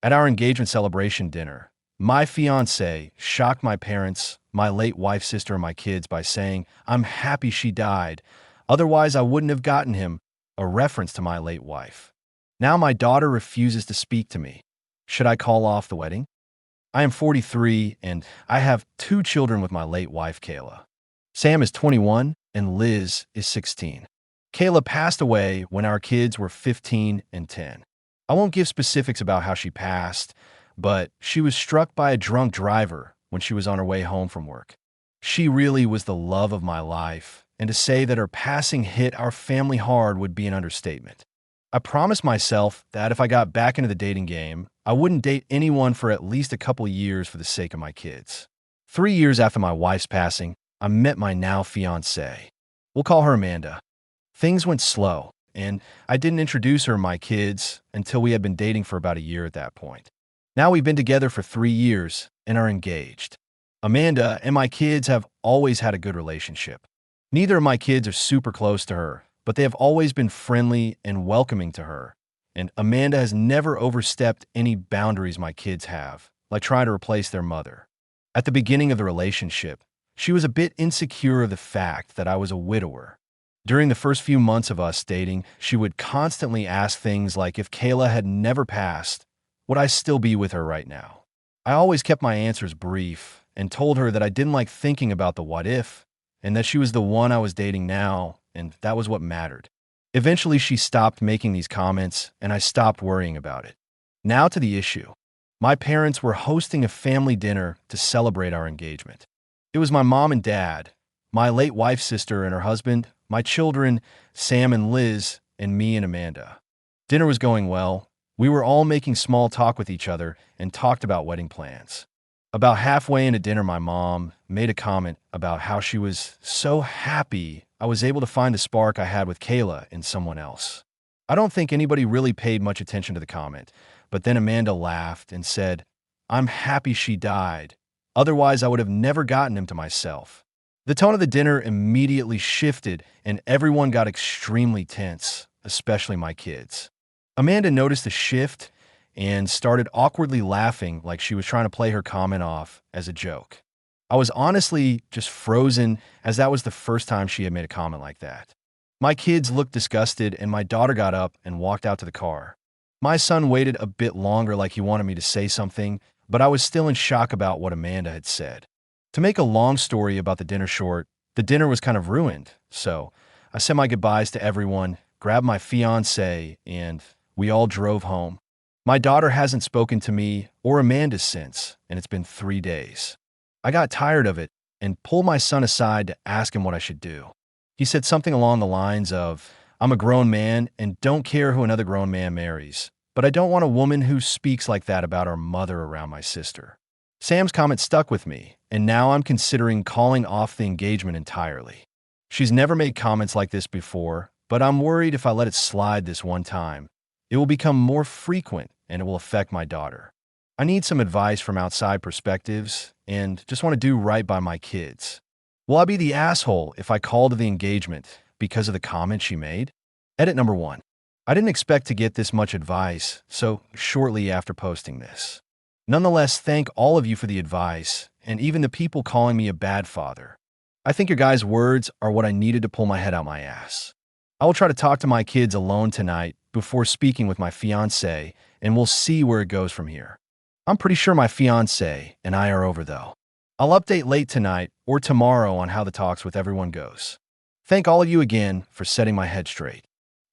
At our engagement celebration dinner, my fiancée shocked my parents, my late wife's sister, and my kids by saying, "I'm happy she died. Otherwise, I wouldn't have gotten him," a reference to my late wife. Now my daughter refuses to speak to me. Should I call off the wedding? I am 43, and I have 2 children with my late wife, Kayla. Sam is 21, and Liz is 16. Kayla passed away when our kids were 15 and 10. I won't give specifics about how she passed, but she was struck by a drunk driver when she was on her way home from work. She really was the love of my life, and to say that her passing hit our family hard would be an understatement. I promised myself that if I got back into the dating game, I wouldn't date anyone for at least a couple years for the sake of my kids. 3 years after my wife's passing, I met my now fiancée. We'll call her Amanda. Things went slow, and I didn't introduce her to my kids until we had been dating for about a year at that point. Now we've been together for 3 years and are engaged. Amanda and my kids have always had a good relationship. Neither of my kids are super close to her, but they have always been friendly and welcoming to her. And Amanda has never overstepped any boundaries my kids have, like trying to replace their mother. At the beginning of the relationship, she was a bit insecure of the fact that I was a widower. During the first few months of us dating, she would constantly ask things like if Kayla had never passed, would I still be with her right now? I always kept my answers brief and told her that I didn't like thinking about the what if, and that she was the one I was dating now, and that was what mattered. Eventually, she stopped making these comments, and I stopped worrying about it. Now to the issue. My parents were hosting a family dinner to celebrate our engagement. It was my mom and dad, my late wife's sister and her husband, my children, Sam and Liz, and me and Amanda. Dinner was going well. We were all making small talk with each other and talked about wedding plans. About halfway into dinner, my mom made a comment about how she was so happy I was able to find the spark I had with Kayla in someone else. I don't think anybody really paid much attention to the comment, but then Amanda laughed and said, "I'm happy she died. Otherwise, I would have never gotten him to myself." The tone of the dinner immediately shifted, and everyone got extremely tense, especially my kids. Amanda noticed the shift and started awkwardly laughing like she was trying to play her comment off as a joke. I was honestly just frozen, as that was the first time she had made a comment like that. My kids looked disgusted, and my daughter got up and walked out to the car. My son waited a bit longer like he wanted me to say something, but I was still in shock about what Amanda had said. To make a long story about the dinner short, the dinner was kind of ruined, so I said my goodbyes to everyone, grabbed my fiancée, and we all drove home. My daughter hasn't spoken to me or Amanda since, and it's been 3 days. I got tired of it and pulled my son aside to ask him what I should do. He said something along the lines of, "I'm a grown man and don't care who another grown man marries, but I don't want a woman who speaks like that about our mother around my sister." Sam's comment stuck with me, and now I'm considering calling off the engagement entirely. She's never made comments like this before, but I'm worried if I let it slide this one time, it will become more frequent and it will affect my daughter. I need some advice from outside perspectives and just want to do right by my kids. Will I be the asshole if I call to the engagement because of the comment she made? Edit number 1. I didn't expect to get this much advice so shortly after posting this. Nonetheless, thank all of you for the advice and even the people calling me a bad father. I think your guys' words are what I needed to pull my head out my ass. I will try to talk to my kids alone tonight before speaking with my fiancée, and we'll see where it goes from here. I'm pretty sure my fiancée and I are over, though. I'll update late tonight or tomorrow on how the talks with everyone goes. Thank all of you again for setting my head straight.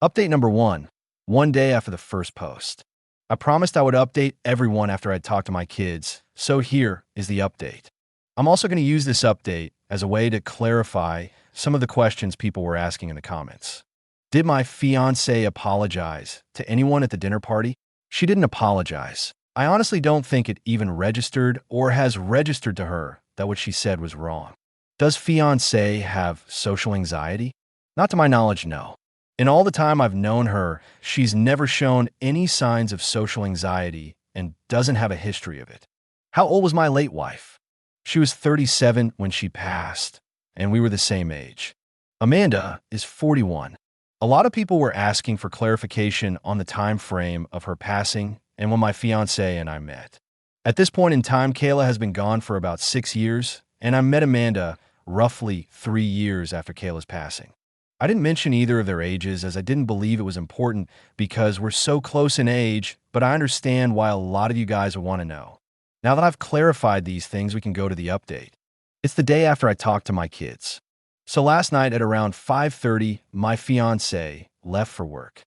Update number 1, one day after the first post. I promised I would update everyone after I'd talked to my kids, so here is the update. I'm also going to use this update as a way to clarify some of the questions people were asking in the comments. Did my fiancée apologize to anyone at the dinner party? She didn't apologize. I honestly don't think it even registered or has registered to her that what she said was wrong. Does fiancée have social anxiety? Not to my knowledge, no. In all the time I've known her, she's never shown any signs of social anxiety and doesn't have a history of it. How old was my late wife? She was 37 when she passed, and we were the same age. Amanda is 41. A lot of people were asking for clarification on the time frame of her passing and when my fiancée and I met. At this point in time, Kayla has been gone for about 6 years, and I met Amanda roughly 3 years after Kayla's passing. I didn't mention either of their ages as I didn't believe it was important because we're so close in age, but I understand why a lot of you guys will want to know. Now that I've clarified these things, we can go to the update. It's the day after I talked to my kids. So last night at around 5:30, my fiancée left for work.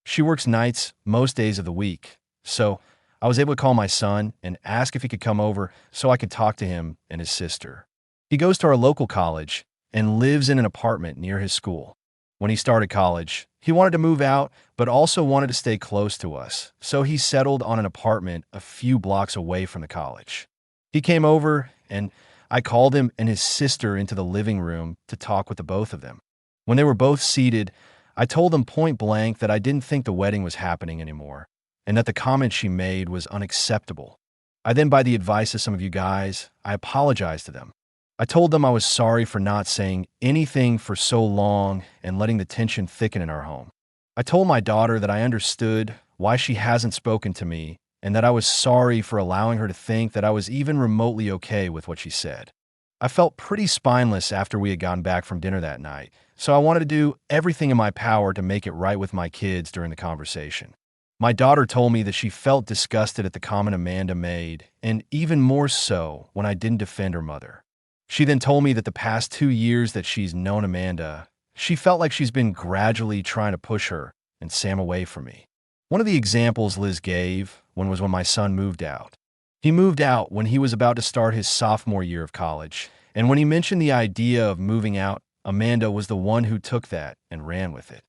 She works nights most days of the week, so I was able to call my son and ask if he could come over so I could talk to him and his sister. He goes to our local college and lives in an apartment near his school. When he started college, he wanted to move out, but also wanted to stay close to us, so he settled on an apartment a few blocks away from the college. He came over, and I called him and his sister into the living room to talk with the both of them. When they were both seated, I told them point blank that I didn't think the wedding was happening anymore, and that the comment she made was unacceptable. I then, by the advice of some of you guys, I apologized to them. I told them I was sorry for not saying anything for so long and letting the tension thicken in our home. I told my daughter that I understood why she hasn't spoken to me and that I was sorry for allowing her to think that I was even remotely okay with what she said. I felt pretty spineless after we had gotten back from dinner that night, so I wanted to do everything in my power to make it right with my kids during the conversation. My daughter told me that she felt disgusted at the comment Amanda made, and even more so when I didn't defend her mother. She then told me that the past 2 years that she's known Amanda, she felt like she's been gradually trying to push her and Sam away from me. One of the examples Liz gave was when my son moved out. He moved out when he was about to start his sophomore year of college, and when he mentioned the idea of moving out, Amanda was the one who took that and ran with it.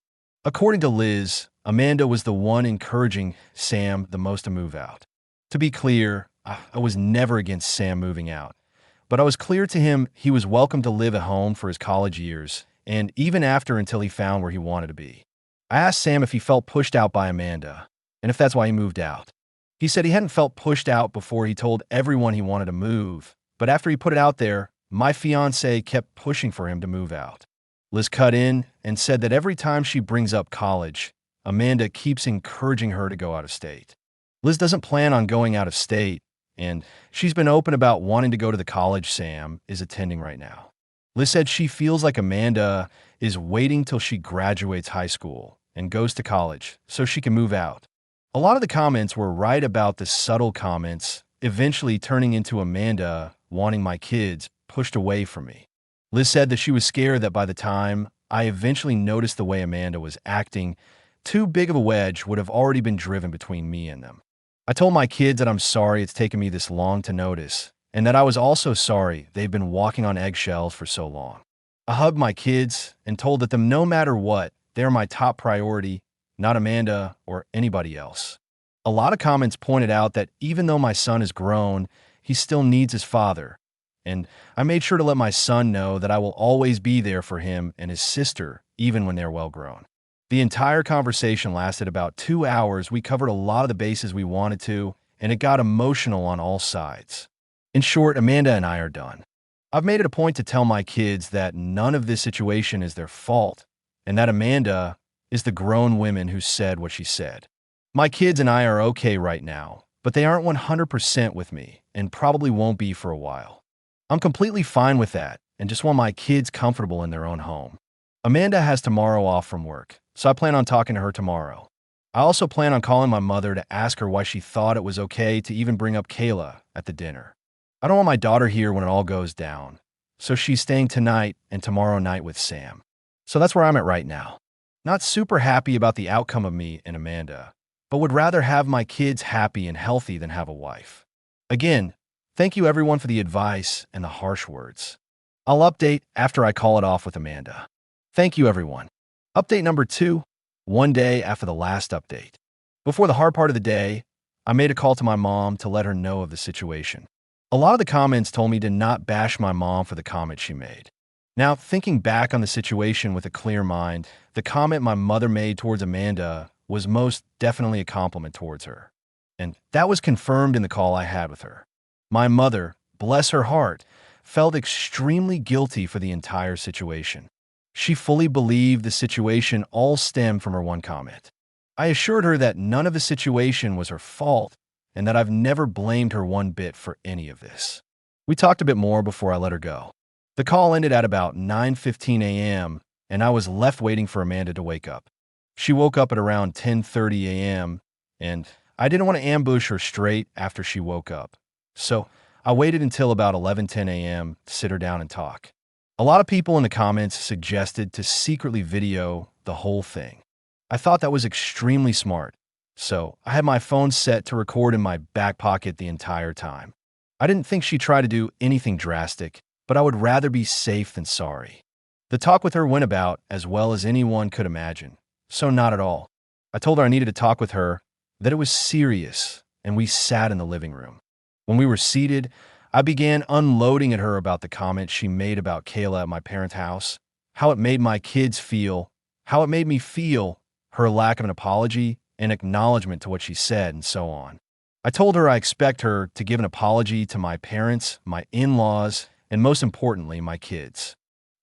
According to Liz, Amanda was the one encouraging Sam the most to move out. To be clear, I was never against Sam moving out, but I was clear to him he was welcome to live at home for his college years, and even after until he found where he wanted to be. I asked Sam if he felt pushed out by Amanda, and if that's why he moved out. He said he hadn't felt pushed out before he told everyone he wanted to move, but after he put it out there, my fiancée kept pushing for him to move out. Liz cut in and said that every time she brings up college, Amanda keeps encouraging her to go out of state. Liz doesn't plan on going out of state, and she's been open about wanting to go to the college Sam is attending right now. Liz said she feels like Amanda is waiting till she graduates high school and goes to college so she can move out. A lot of the comments were right about the subtle comments, eventually turning into Amanda wanting my kids pushed away from me. Liz said that she was scared that by the time I eventually noticed the way Amanda was acting, too big of a wedge would have already been driven between me and them. I told my kids that I'm sorry it's taken me this long to notice, and that I was also sorry they've been walking on eggshells for so long. I hugged my kids and told them no matter what, they're my top priority, not Amanda or anybody else. A lot of comments pointed out that even though my son is grown, he still needs his father, and I made sure to let my son know that I will always be there for him and his sister, even when they're well grown. The entire conversation lasted about 2 hours. We covered a lot of the bases we wanted to, and it got emotional on all sides. In short, Amanda and I are done. I've made it a point to tell my kids that none of this situation is their fault, and that Amanda is the grown woman who said what she said. My kids and I are okay right now, but they aren't 100% with me, and probably won't be for a while. I'm completely fine with that, and just want my kids comfortable in their own home. Amanda has tomorrow off from work, so I plan on talking to her tomorrow. I also plan on calling my mother to ask her why she thought it was okay to even bring up Kayla at the dinner. I don't want my daughter here when it all goes down, so she's staying tonight and tomorrow night with Sam. So that's where I'm at right now. Not super happy about the outcome of me and Amanda, but would rather have my kids happy and healthy than have a wife. Again, thank you everyone for the advice and the harsh words. I'll update after I call it off with Amanda. Thank you everyone. Update number 2, one day after the last update. Before the hard part of the day, I made a call to my mom to let her know of the situation. A lot of the comments told me to not bash my mom for the comment she made. Now, thinking back on the situation with a clear mind, the comment my mother made towards Amanda was most definitely a compliment towards her. And that was confirmed in the call I had with her. My mother, bless her heart, felt extremely guilty for the entire situation. She fully believed the situation all stemmed from her one comment. I assured her that none of the situation was her fault and that I've never blamed her one bit for any of this. We talked a bit more before I let her go. The call ended at about 9:15 a.m., and I was left waiting for Amanda to wake up. She woke up at around 10:30 a.m., and I didn't want to ambush her straight after she woke up. So I waited until about 11:10 a.m. to sit her down and talk. A lot of people in the comments suggested to secretly video the whole thing. I thought that was extremely smart, so I had my phone set to record in my back pocket the entire time. I didn't think she'd try to do anything drastic, but I would rather be safe than sorry. The talk with her went about as well as anyone could imagine, so not at all. I told her I needed to talk with her, that it was serious, and we sat in the living room. When we were seated, I began unloading at her about the comments she made about Kayla at my parents' house, how it made my kids feel, how it made me feel, her lack of an apology and acknowledgement to what she said, and so on. I told her I expect her to give an apology to my parents, my in-laws, and most importantly, my kids.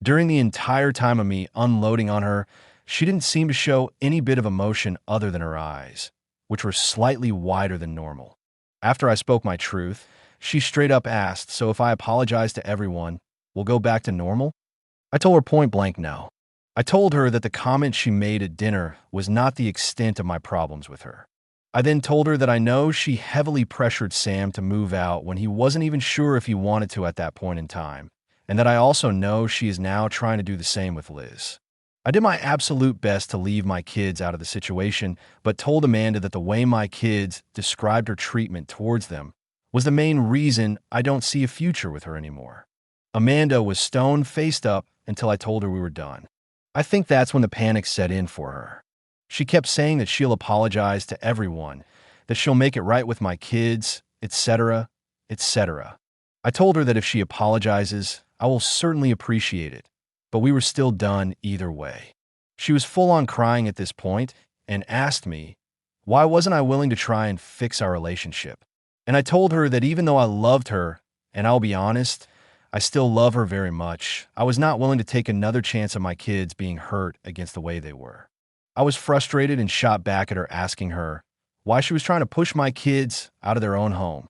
During the entire time of me unloading on her, she didn't seem to show any bit of emotion other than her eyes, which were slightly wider than normal. After I spoke my truth, she straight up asked, "So if I apologize to everyone, we'll go back to normal?" I told her point blank no. I told her that the comment she made at dinner was not the extent of my problems with her. I then told her that I know she heavily pressured Sam to move out when he wasn't even sure if he wanted to at that point in time, and that I also know she is now trying to do the same with Liz. I did my absolute best to leave my kids out of the situation, but told Amanda that the way my kids described her treatment towards them was the main reason I don't see a future with her anymore. Amanda was stone-faced up until I told her we were done. I think that's when the panic set in for her. She kept saying that she'll apologize to everyone, that she'll make it right with my kids, etc., etc. I told her that if she apologizes, I will certainly appreciate it, but we were still done either way. She was full on crying at this point and asked me, why wasn't I willing to try and fix our relationship? And I told her that even though I loved her, and I'll be honest, I still love her very much, I was not willing to take another chance of my kids being hurt against the way they were. I was frustrated and shot back at her asking her why she was trying to push my kids out of their own home.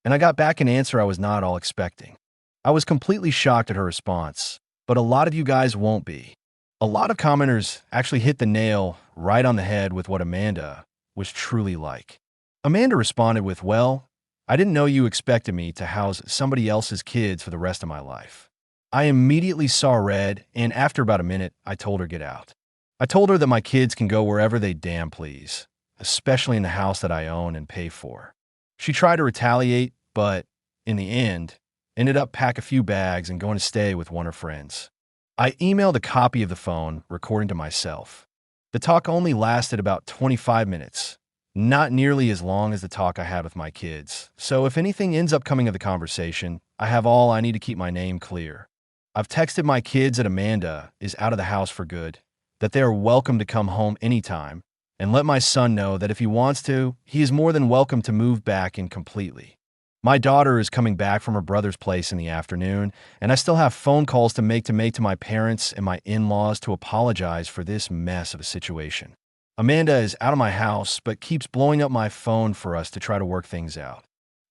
And I got back an answer I was not all expecting. I was completely shocked at her response, but a lot of you guys won't be. A lot of commenters actually hit the nail right on the head with what Amanda was truly like. Amanda responded with, "Well, I didn't know you expected me to house somebody else's kids for the rest of my life." I immediately saw red, and after about a minute, I told her get out. I told her that my kids can go wherever they damn please, especially in the house that I own and pay for. She tried to retaliate, but in the end, ended up packing a few bags and going to stay with one of her friends. I emailed a copy of the phone recording to myself. The talk only lasted about 25 minutes, not nearly as long as the talk I had with my kids. So if anything ends up coming of the conversation, I have all I need to keep my name clear. I've texted my kids that Amanda is out of the house for good, that they are welcome to come home anytime, and let my son know that if he wants to, he is more than welcome to move back in completely. My daughter is coming back from her brother's place in the afternoon, and I still have phone calls to make to my parents and my in-laws to apologize for this mess of a situation. Amanda is out of my house, but keeps blowing up my phone for us to try to work things out.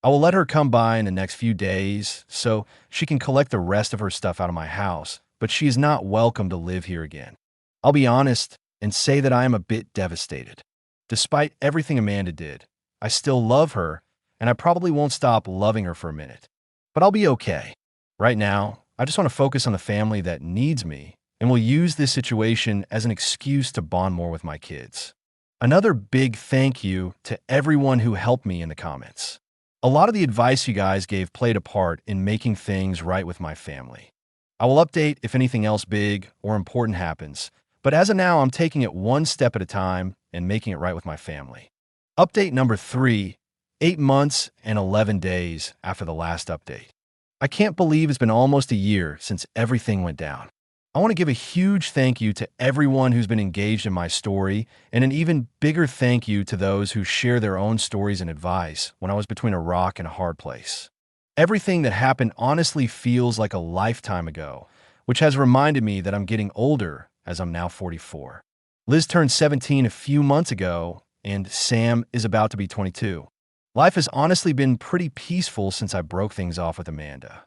I will let her come by in the next few days so she can collect the rest of her stuff out of my house, but she is not welcome to live here again. I'll be honest and say that I am a bit devastated. Despite everything Amanda did, I still love her, and I probably won't stop loving her for a minute. But I'll be okay. Right now, I just want to focus on the family that needs me and will use this situation as an excuse to bond more with my kids. Another big thank you to everyone who helped me in the comments. A lot of the advice you guys gave played a part in making things right with my family. I will update if anything else big or important happens, but as of now, I'm taking it one step at a time and making it right with my family. Update number 3, 8 months and 11 days after the last update. I can't believe it's been almost a year since everything went down. I want to give a huge thank you to everyone who's been engaged in my story, and an even bigger thank you to those who share their own stories and advice when I was between a rock and a hard place. Everything that happened honestly feels like a lifetime ago, which has reminded me that I'm getting older as I'm now 44. Liz turned 17 a few months ago, and Sam is about to be 22. Life has honestly been pretty peaceful since I broke things off with Amanda.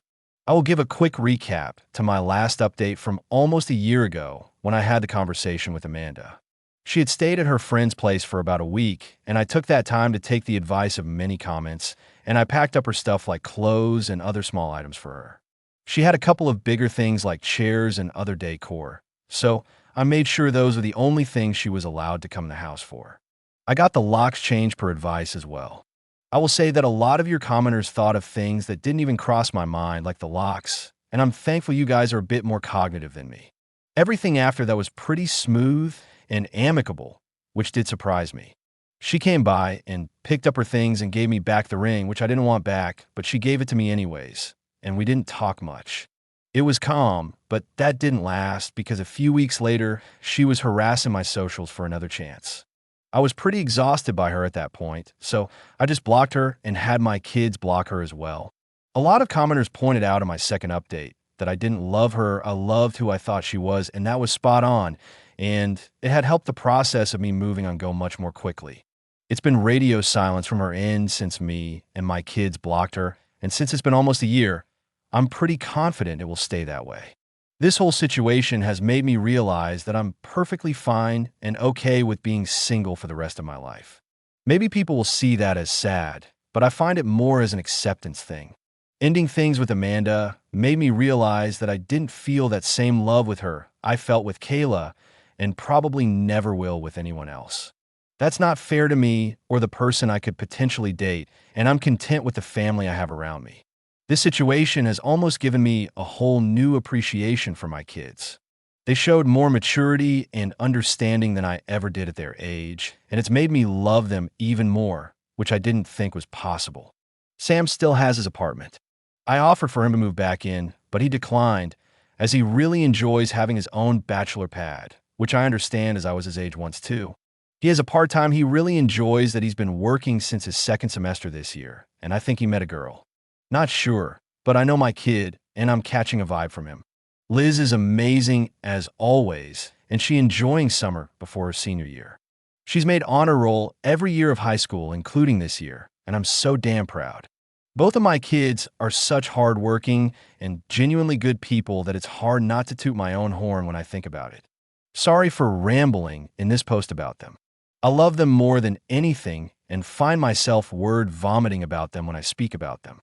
I will give a quick recap to my last update from almost a year ago when I had the conversation with Amanda. She had stayed at her friend's place for about a week, and I took that time to take the advice of many comments, and I packed up her stuff like clothes and other small items for her. She had a couple of bigger things like chairs and other decor, so I made sure those were the only things she was allowed to come to the house for. I got the locks changed per advice as well. I will say that a lot of your commenters thought of things that didn't even cross my mind, like the locks, and I'm thankful you guys are a bit more cognitive than me. Everything after that was pretty smooth and amicable, which did surprise me. She came by and picked up her things and gave me back the ring, which I didn't want back, but she gave it to me anyways, and we didn't talk much. It was calm, but that didn't last because a few weeks later, she was harassing my socials for another chance. I was pretty exhausted by her at that point, so I just blocked her and had my kids block her as well. A lot of commenters pointed out in my second update that I didn't love her, I loved who I thought she was, and that was spot on, and it had helped the process of me moving on go much more quickly. It's been radio silence from her end since me and my kids blocked her, and since it's been almost a year, I'm pretty confident it will stay that way. This whole situation has made me realize that I'm perfectly fine and okay with being single for the rest of my life. Maybe people will see that as sad, but I find it more as an acceptance thing. Ending things with Amanda made me realize that I didn't feel that same love with her I felt with Kayla and probably never will with anyone else. That's not fair to me or the person I could potentially date, and I'm content with the family I have around me. This situation has almost given me a whole new appreciation for my kids. They showed more maturity and understanding than I ever did at their age, and it's made me love them even more, which I didn't think was possible. Sam still has his apartment. I offered for him to move back in, but he declined, as he really enjoys having his own bachelor pad, which I understand as I was his age once too. He has a part-time he really enjoys that he's been working since his second semester this year, and I think he met a girl. Not sure, but I know my kid, and I'm catching a vibe from him. Liz is amazing as always, and she's enjoying summer before her senior year. She's made honor roll every year of high school, including this year, and I'm so damn proud. Both of my kids are such hardworking and genuinely good people that it's hard not to toot my own horn when I think about it. Sorry for rambling in this post about them. I love them more than anything and find myself word vomiting about them when I speak about them.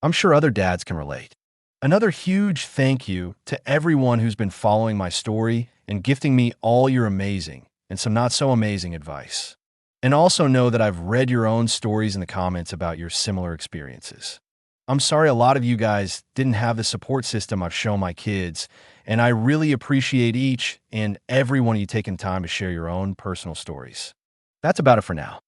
I'm sure other dads can relate. Another huge thank you to everyone who's been following my story and gifting me all your amazing and some not so amazing advice. And also know that I've read your own stories in the comments about your similar experiences. I'm sorry a lot of you guys didn't have the support system I've shown my kids, and I really appreciate each and every one of you taking time to share your own personal stories. That's about it for now.